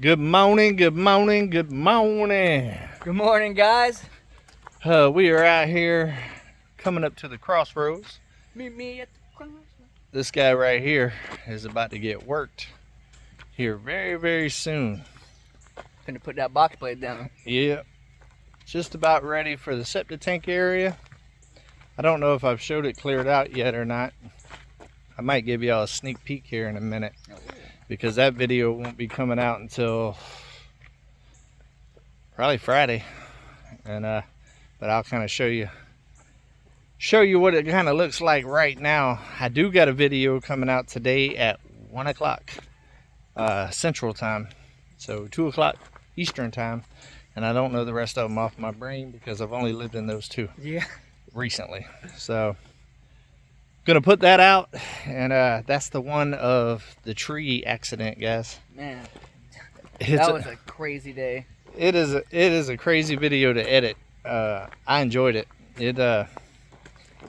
Good morning, good morning, good morning. Good morning, guys. We are out here coming up to the crossroads. Meet me at the crossroads. This guy right here is about to get worked here very, very soon. Finna put that box blade down. Yep. Just about ready for the septic tank area. I don't know if I've showed it cleared out yet or not. I might give y'all a sneak peek here in a minute, because that video won't be coming out until probably Friday. And but I'll kind of show you what it kind of looks like right now. I do got a video coming out today at 1 o'clock Central Time, so 2 o'clock Eastern Time, and I don't know the rest of them off my brain because I've only lived in those two recently. So gonna put that out, and that's the one of the tree accident, guys. Man, that was a crazy day. It is a crazy video to edit. I enjoyed it. The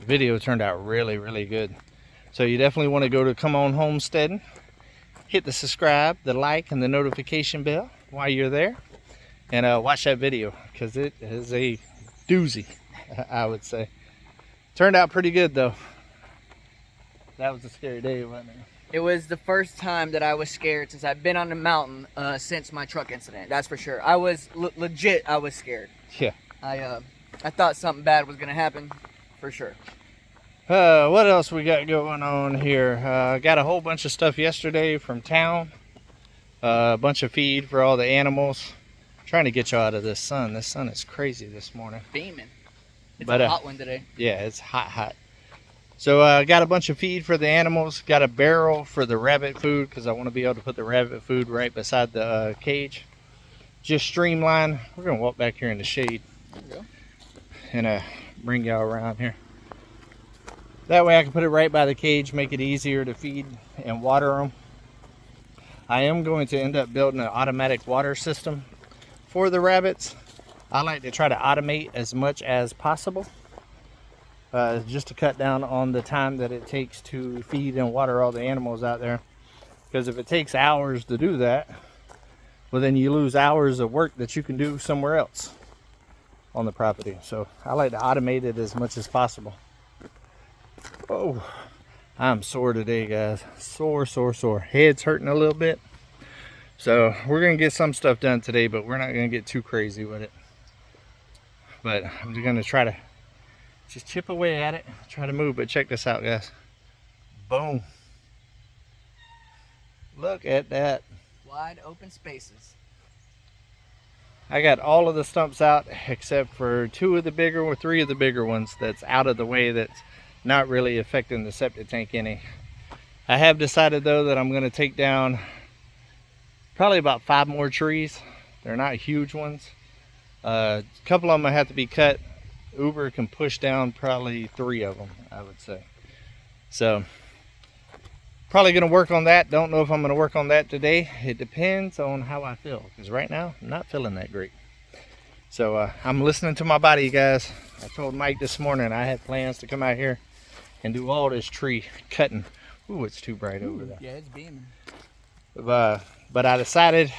video turned out really, really good. So you definitely want to go to Come On Homesteading, hit the subscribe, the like, and the notification bell while you're there, and watch that video, because it is a doozy, I would say. Turned out pretty good though. That was a scary day, wasn't it? It was the first time that I was scared since I've been on the mountain since my truck incident. That's for sure. I was legit. I was scared. Yeah. I thought something bad was gonna happen, for sure. What else we got going on here? Got a whole bunch of stuff yesterday from town. A bunch of feed for all the animals. Trying to get you out of this sun. This sun is crazy this morning. Beaming. It's But, a hot one today. Yeah, it's hot. So got a bunch of feed for the animals. Got a barrel for the rabbit food, because I want to be able to put the rabbit food right beside the cage. Just streamline. We're going to walk back here in the shade. There you go. And bring y'all around here. That way I can put it right by the cage, make it easier to feed and water them. I am going to end up building an automatic water system for the rabbits. I like to try to automate as much as possible, just to cut down on the time that it takes to feed and water all the animals out there. Because if it takes hours to do that, well, then you lose hours of work that you can do somewhere else on the property. So I like to automate it as much as possible. Oh, I'm sore today, guys. Sore. Head's hurting a little bit. So we're gonna get some stuff done today, but we're not gonna get too crazy with it. But I'm just gonna try to just chip away at it, try to move. But check this out, guys. Boom. Look at that. Wide open spaces. I got all of the stumps out except for three of the bigger ones that's out of the way, that's not really affecting the septic tank any. I have decided though that I'm going to take down probably about 5 more trees. They're not huge ones. A couple of them have to be cut. Uber can push down probably 3 of them, I would say. So probably going to work on that. Don't know if I'm going to work on that today. It depends on how I feel, because right now I'm not feeling that great. So I'm listening to my body, guys. I told Mike this morning I had plans to come out here and do all this tree cutting. Ooh, it's too bright over there. Yeah, it's beaming. But I decided,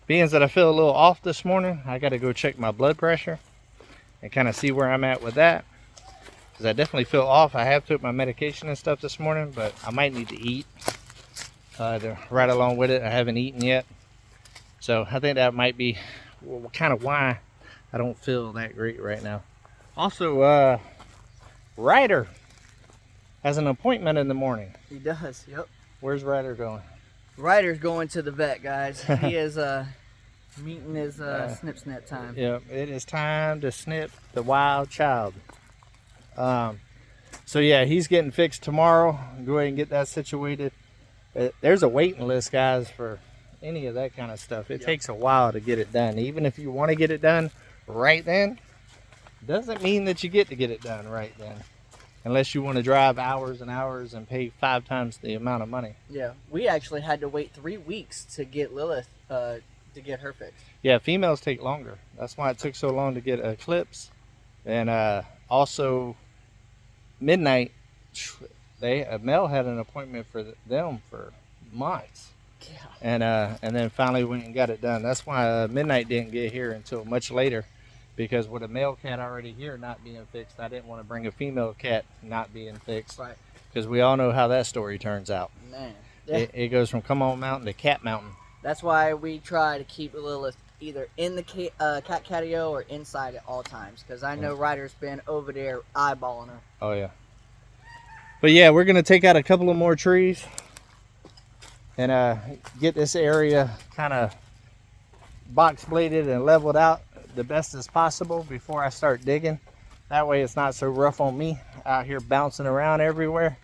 being that I feel a little off this morning, I got to go check my blood pressure and kind of see where I'm at with that. Because I definitely feel off. I have took my medication and stuff this morning, but I might need to eat right along with it. I haven't eaten yet. So I think that might be kind of why I don't feel that great right now. Also, Ryder has an appointment in the morning. He does, yep. Where's Ryder going? Ryder's going to the vet, guys. He is meeting his snip time. Yep, it is time to snip the wild child. So yeah, he's getting fixed tomorrow. Go ahead and get that situated. There's a waiting list, guys, for any of that kind of stuff. It takes a while to get it done. Even if you want to get it done right then, doesn't mean that you get to get it done right then, unless you want to drive hours and hours and pay 5 times the amount of money. Yeah, we actually had to wait 3 weeks to get Lilith to get her fixed. Yeah, females take longer. That's why it took so long to get Eclipse. And also Midnight, Mel had an appointment for them for months. Yeah. And then finally went and got it done. That's why Midnight didn't get here until much later, because with a male cat already here not being fixed, I didn't want to bring a female cat not being fixed. Right. Because we all know how that story turns out. Man. Yeah. It goes from Come On Mountain to Cat Mountain. That's why we try to keep Lilith either in the cat catio or inside at all times. Because I know Ryder's been over there eyeballing her. Oh, yeah. But yeah, we're going to take out a couple of more trees and get this area kind of box bladed and leveled out the best as possible before I start digging. That way it's not so rough on me out here bouncing around everywhere.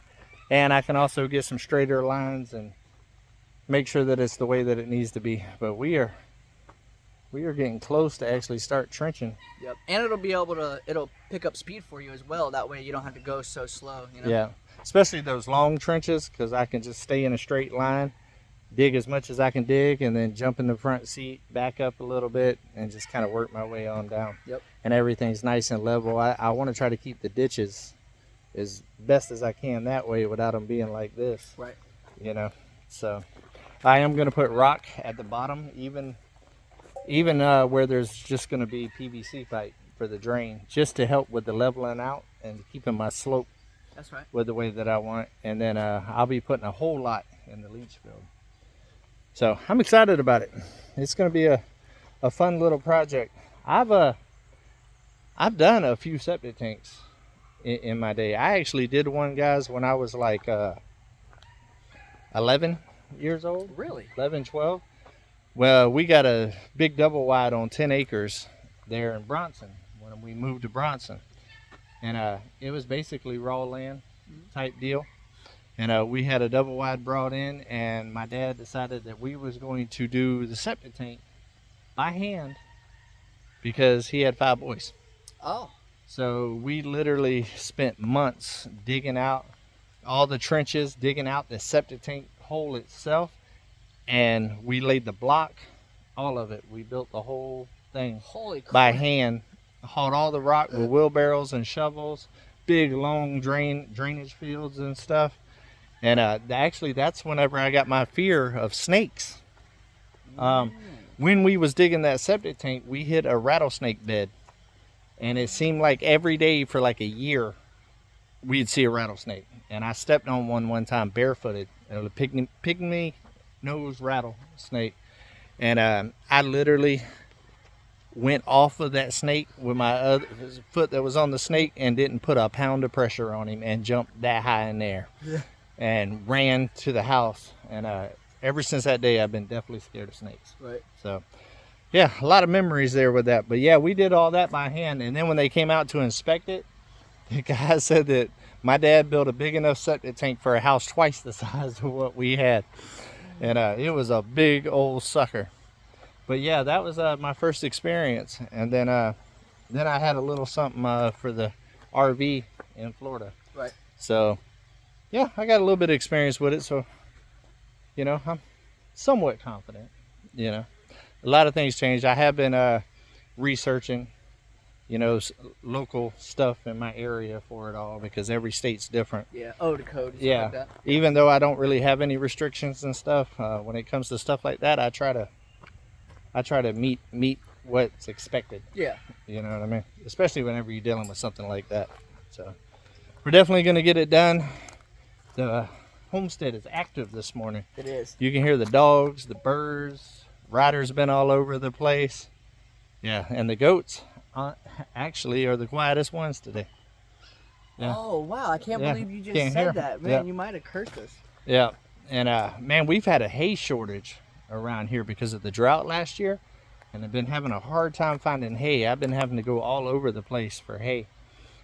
And I can also get some straighter lines and make sure that it's the way that it needs to be. But we are getting close to actually start trenching. Yep. And it'll pick up speed for you as well. That way you don't have to go so slow, you know? Yeah. Especially those long trenches, because I can just stay in a straight line, dig as much as I can dig, and then jump in the front seat, back up a little bit, and just kind of work my way on down. Yep. And everything's nice and level. I want to try to keep the ditches as best as I can that way without them being like this. Right. You know, so I am going to put rock at the bottom, even where there's just going to be PVC pipe for the drain, just to help with the leveling out and keeping my slope. That's right. With the way that I want. And then I'll be putting a whole lot in the leach field. So I'm excited about it. It's going to be a fun little project. I've done a few septic tanks in my day. I actually did one, guys, when I was like 11 years old. Really? 11, 12. Well, we got a big double wide on 10 acres there in Bronson when we moved to Bronson. And it was basically raw land type deal. And we had a double wide brought in, and my dad decided that we was going to do the septic tank by hand because he had 5 boys. Oh. So we literally spent months digging out all the trenches, digging out the septic tank hole itself, and we laid the block, all of it. We built the whole thing. Holy crap. By hand. Hauled all the rock with wheelbarrows and shovels, big long drainage fields and stuff. And actually that's whenever I got my fear of snakes. When we was digging that septic tank, we hit a rattlesnake bed, and it seemed like every day for like a year we'd see a rattlesnake. And I stepped on one time barefooted, a pygmy nose rattlesnake, and I literally went off of that snake with my other foot that was on the snake and didn't put a pound of pressure on him and jumped that high in there. Yeah. And ran to the house. And ever since that day, I've been definitely scared of snakes. Right. So yeah, a lot of memories there with that. But yeah, we did all that by hand. And then when they came out to inspect it, the guy said that my dad built a big enough septic tank for a house twice the size of what we had. And it was a big old sucker. But yeah, that was my first experience. And then I had a little something for the RV in Florida. Right. So yeah, I got a little bit of experience with it. So, you know, I'm somewhat confident. You know, a lot of things changed. I have been researching, you know, local stuff in my area for it all, because every state's different. Yeah, the code. Yeah, like that. Even though I don't really have any restrictions and stuff, when it comes to stuff like that, I try to meet what's expected. Yeah. You know what I mean? Especially whenever you're dealing with something like that. So we're definitely going to get it done. The homestead is active this morning. It is. You can hear the dogs, the birds. Ryder's been all over the place. Yeah, and the goats actually are the quietest ones today. Yeah. Oh, wow. I can't believe you just Can't said hear. that. Man, Yeah. you might have cursed us. Yeah, and man, we've had a hay shortage around here because of the drought last year, and I've been having a hard time finding hay. I've been having to go all over the place for hay,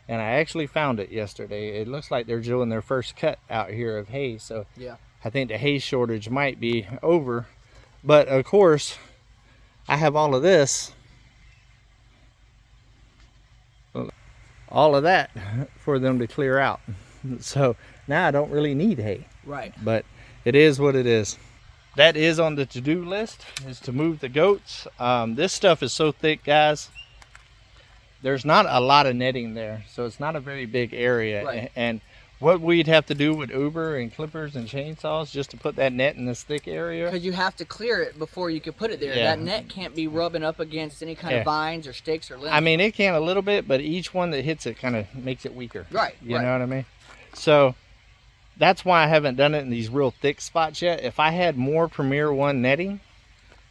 and I actually found it yesterday. It looks like they're doing their first cut out here of hay, so yeah, I think the hay shortage might be over. But of course, I have all of this, all of that for them to clear out. So now I don't really need hay. Right. But it is what it is. That is on the to-do list, is to move the goats. This stuff is so thick, guys. There's not a lot of netting there, so it's not a very big area. Right. And what we'd have to do with Uber and clippers and chainsaws just to put that net in this thick area. Because you have to clear it before you can put it there. Yeah. That net can't be rubbing up against any kind of vines or stakes or limbs. I mean, it can a little bit, but each one that hits it kind of makes it weaker. Right. You know what I mean? So that's why I haven't done it in these real thick spots yet. If I had more Premier One netting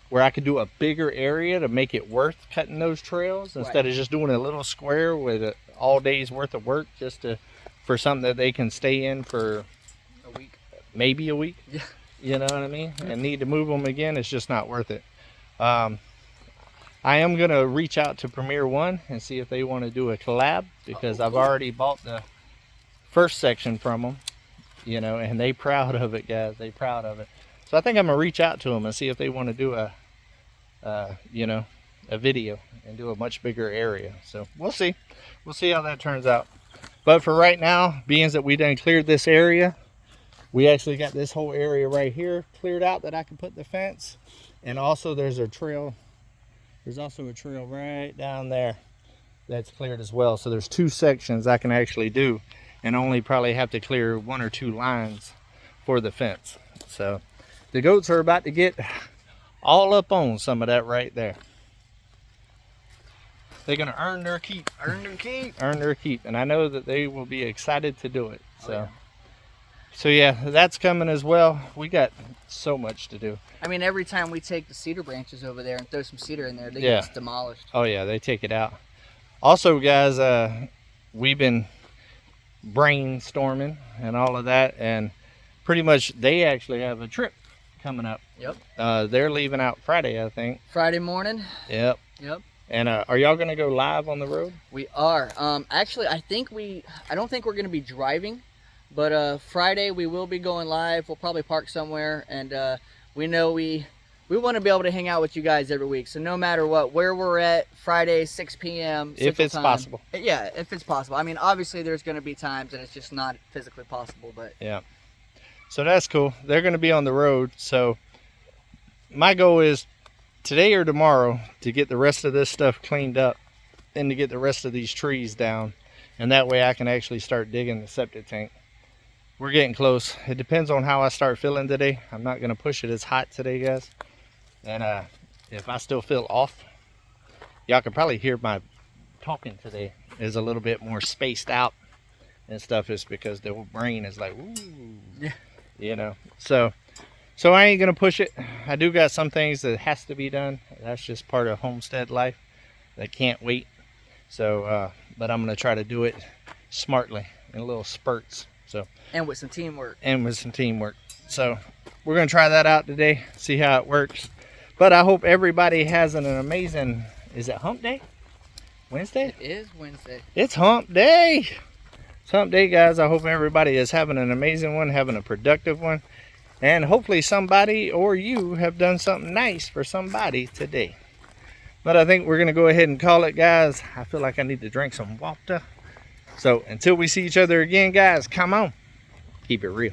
where I could do a bigger area to make it worth cutting those trails instead of just doing a little square with all day's worth of work just for something that they can stay in for a week, maybe a week. Yeah. You know what I mean? And need to move them again, it's just not worth it. I am going to reach out to Premier One and see if they want to do a collab, because I've already bought the first section from them, you know, and they proud of it, guys. They proud of it. So I think I'm going to reach out to them and see if they want to do you know, a video and do a much bigger area. So we'll see. We'll see how that turns out. But for right now, being that we done cleared this area, we actually got this whole area right here cleared out that I can put the fence. And also there's a trail. There's also a trail right down there that's cleared as well. So there's 2 sections I can actually do and only probably have to clear 1 or 2 lines for the fence. So the goats are about to get all up on some of that right there. They're going to earn their keep. Earn their keep. Earn their keep. And I know that they will be excited to do it. So, so yeah, that's coming as well. We got so much to do. I mean, every time we take the cedar branches over there and throw some cedar in there, they get demolished. Oh, yeah, they take it out. Also, guys, we've been brainstorming and all of that. And pretty much they actually have a trip coming up. Yep. They're leaving out Friday, I think. Friday morning. Yep. Yep. And are y'all gonna go live on the road? We are. Actually, I don't think we're gonna be driving, but Friday we will be going live. We'll probably park somewhere, and we know we want to be able to hang out with you guys every week. So no matter what, where we're at, Friday 6 p.m. if it's possible. Yeah, if it's possible. I mean, obviously there's gonna be times and it's just not physically possible, but yeah. So that's cool. They're gonna be on the road. So my goal is today or tomorrow to get the rest of this stuff cleaned up and to get the rest of these trees down, and that way I can actually start digging the septic tank. We're getting close. It depends on how I start feeling today. I'm not going to push it as hot today, guys, and if I still feel off, y'all can probably hear my talking today is a little bit more spaced out and stuff. Is because the brain is like, ooh, yeah, you know. So I ain't gonna push it. I do got some things that has to be done. That's just part of homestead life that can't wait. So, but I'm gonna try to do it smartly in little spurts. So, and with some teamwork. So we're gonna try that out today, see how it works. But I hope everybody has an amazing, is it hump day? Wednesday? It is Wednesday. It's hump day. It's hump day, guys. I hope everybody is having an amazing one, having a productive one. And hopefully somebody or you have done something nice for somebody today. But I think we're going to go ahead and call it, guys. I feel like I need to drink some water. So until we see each other again, guys, come on. Keep it real.